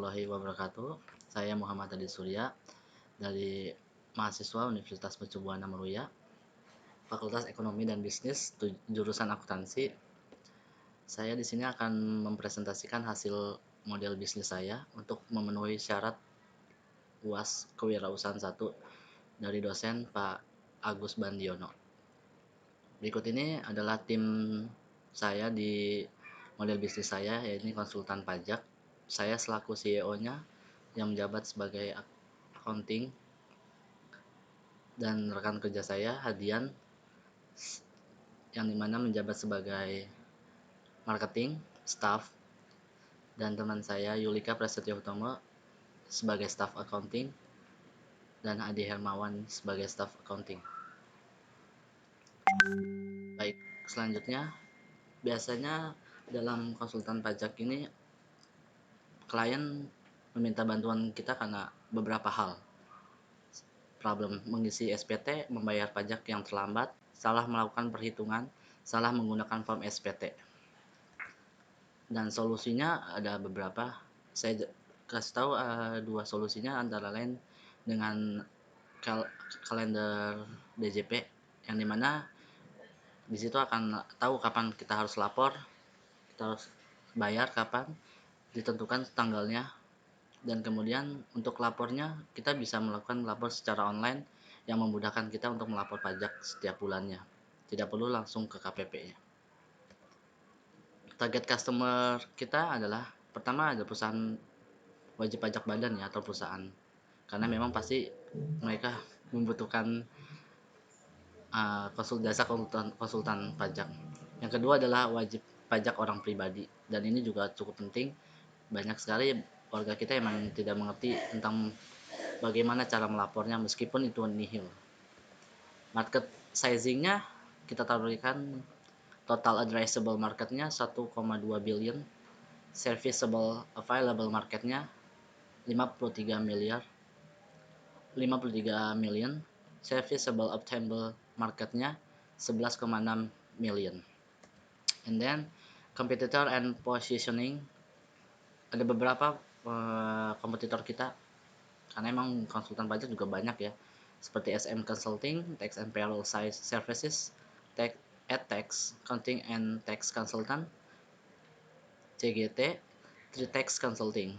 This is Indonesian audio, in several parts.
warahmatullahi wabarakatuh. Saya Muhammad Adi Surya dari mahasiswa Universitas Mercu Buana Meruya, Fakultas Ekonomi dan Bisnis, jurusan akuntansi. Saya di sini akan mempresentasikan hasil model bisnis saya untuk memenuhi syarat UAS Kewirausahaan 1 dari dosen Pak Agus Bandiono. Berikut ini adalah tim saya di model bisnis saya, yaitu konsultan pajak. Saya selaku CEO-nya yang menjabat sebagai accounting, dan rekan kerja saya Hadian yang dimana menjabat sebagai marketing, staff, dan teman saya Yulika Prasetyo Utomo sebagai staff accounting, dan Adi Hermawan sebagai staff accounting. Baik, selanjutnya biasanya dalam konsultan pajak ini klien meminta bantuan kita karena beberapa hal. Problem mengisi SPT, membayar pajak yang terlambat, salah melakukan perhitungan, salah menggunakan form SPT. Dan solusinya ada beberapa. Saya kasih tahu dua solusinya, antara lain dengan kalender DJP, yang dimana di situ akan tahu kapan kita harus lapor, kita harus bayar kapan, ditentukan tanggalnya, dan kemudian untuk lapornya kita bisa melakukan lapor secara online yang memudahkan kita untuk melapor pajak setiap bulannya, tidak perlu langsung ke KPP-nya. Target customer kita adalah, pertama ada perusahaan wajib pajak badan ya, atau perusahaan, karena memang pasti mereka membutuhkan jasa konsultan pajak. Yang kedua adalah wajib pajak orang pribadi, dan ini juga cukup penting. Banyak sekali warga kita memang tidak mengerti tentang bagaimana cara melapornya, meskipun itu nihil. Market sizingnya kita targetkan total addressable marketnya 1,2 billion, serviceable available marketnya 53 million, serviceable obtainable marketnya 11,6 million. And then competitor and positioning, ada beberapa kompetitor kita, karena emang konsultan pajak juga banyak ya, seperti SM Consulting, Tax and Payroll Services, Tax, Accounting and Tax Consultant, CGT, Tritax Consulting.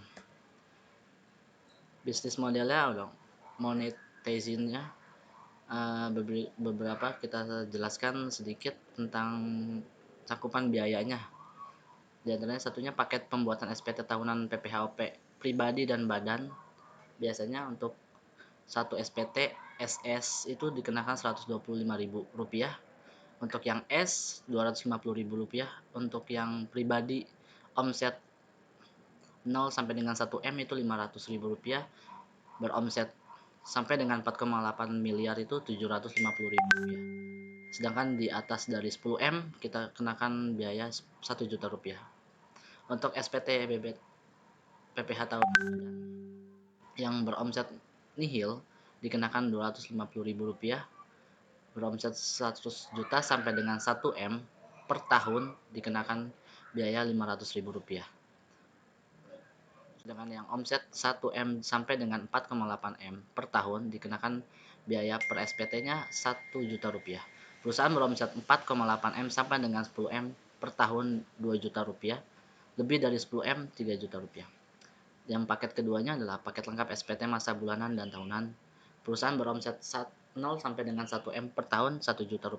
Bisnis modelnya, monetizing-nya beberapa kita jelaskan sedikit tentang cakupan biayanya. Di antaranya satunya paket pembuatan SPT tahunan PPHOP pribadi dan badan. Biasanya untuk satu SPT SS itu dikenakan Rp125.000. Untuk yang S Rp250.000. Untuk yang pribadi omset 0 sampai dengan 1 M itu Rp500.000. Beromset sampai dengan 4,8 miliar itu Rp750.000. Sedangkan di atas dari 10 M kita kenakan biaya Rp1 juta. Untuk SPT PPH tahun yang beromset nihil dikenakan Rp250.000. Beromset 100 juta sampai dengan 1 M per tahun dikenakan biaya Rp500.000. Sedangkan yang omset 1 M sampai dengan 4,8 M per tahun dikenakan biaya per SPT-nya Rp1 juta. Perusahaan beromset 4,8 M sampai dengan 10 M per tahun Rp2 juta. Lebih dari 10 M Rp3 juta. Yang paket keduanya adalah paket lengkap SPT masa bulanan dan tahunan. Perusahaan beromset 0 sampai dengan 1 M per tahun Rp1 juta.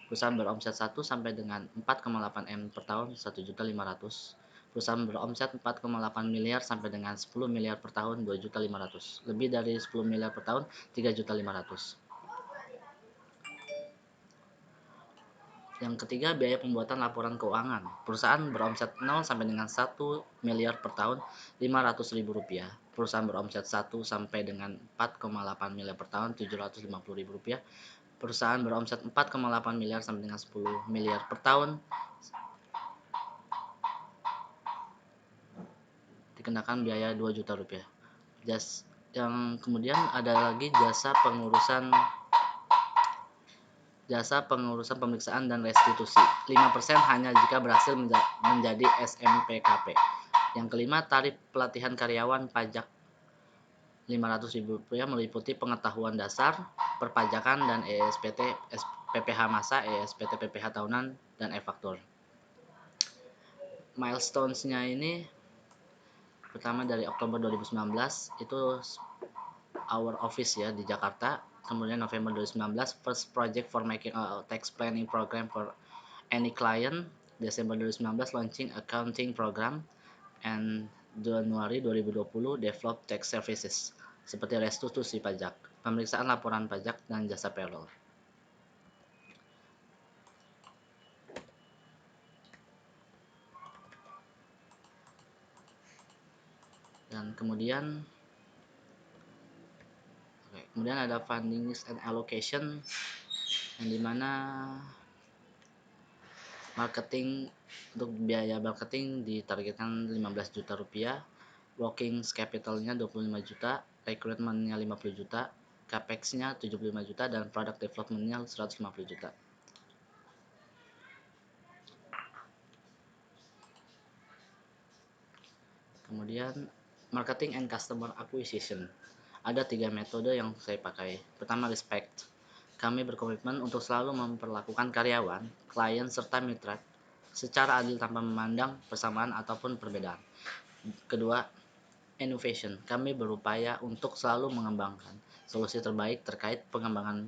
Perusahaan beromset 1 sampai dengan 4,8 M per tahun Rp1.500.000. Perusahaan beromset 4,8 miliar sampai dengan 10 miliar per tahun Rp2.500.000. Lebih dari 10 miliar per tahun Rp3.500.000. Yang ketiga, biaya pembuatan laporan keuangan. Perusahaan beromset 0 sampai dengan 1 miliar per tahun Rp500.000. Perusahaan beromset 1 sampai dengan 4,8 miliar per tahun Rp750.000. Perusahaan beromset 4,8 miliar sampai dengan 10 miliar per tahun dikenakan biaya Rp2 juta. Yang kemudian ada lagi jasa pengurusan pemeriksaan dan restitusi. 5% hanya jika berhasil menjadi SMPKP. Yang kelima, tarif pelatihan karyawan pajak Rp500.000 meliputi pengetahuan dasar, perpajakan, dan ESPT, PPh masa, ESPT PPh tahunan, dan e-faktur. Milestones-nya ini pertama dari Oktober 2019 itu our office ya di Jakarta. Kemudian November 2019 first project for making a tax planning program for any client. Desember 2019 launching accounting program, and Januari 2020 develop tax services seperti restitusi pajak, pemeriksaan laporan pajak, dan jasa payroll. Dan kemudian ada funding and allocation, yang dimana marketing untuk biaya marketing ditargetkan Rp15 juta, working capitalnya 25 juta, recruitmentnya 50 juta, capex-nya 75 juta, dan product development-nya 150 juta. Kemudian marketing and customer acquisition. Ada 3 metode yang saya pakai. Pertama, respect. Kami berkomitmen untuk selalu memperlakukan karyawan, klien, serta mitra secara adil tanpa memandang persamaan ataupun perbedaan. Kedua, innovation. Kami berupaya untuk selalu mengembangkan solusi terbaik terkait pengembangan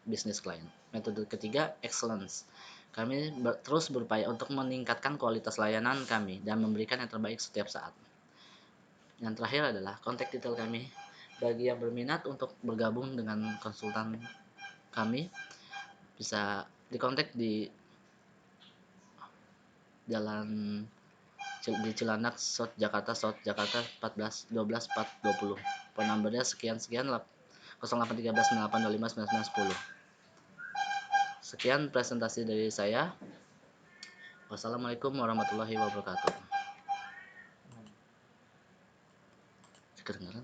bisnis klien. Metode ketiga, excellence. Kami terus berupaya untuk meningkatkan kualitas layanan kami dan memberikan yang terbaik setiap saat. Yang terakhir adalah kontak detail kami. Bagi yang berminat untuk bergabung dengan konsultan kami, bisa dikontak di Jalan di Cilandak, South Jakarta 14 12 4 20. Phone numbernya sekian 0813 9825 9910. Sekian presentasi dari saya. Wassalamualaikum warahmatullahi wabarakatuh. Kedengaran?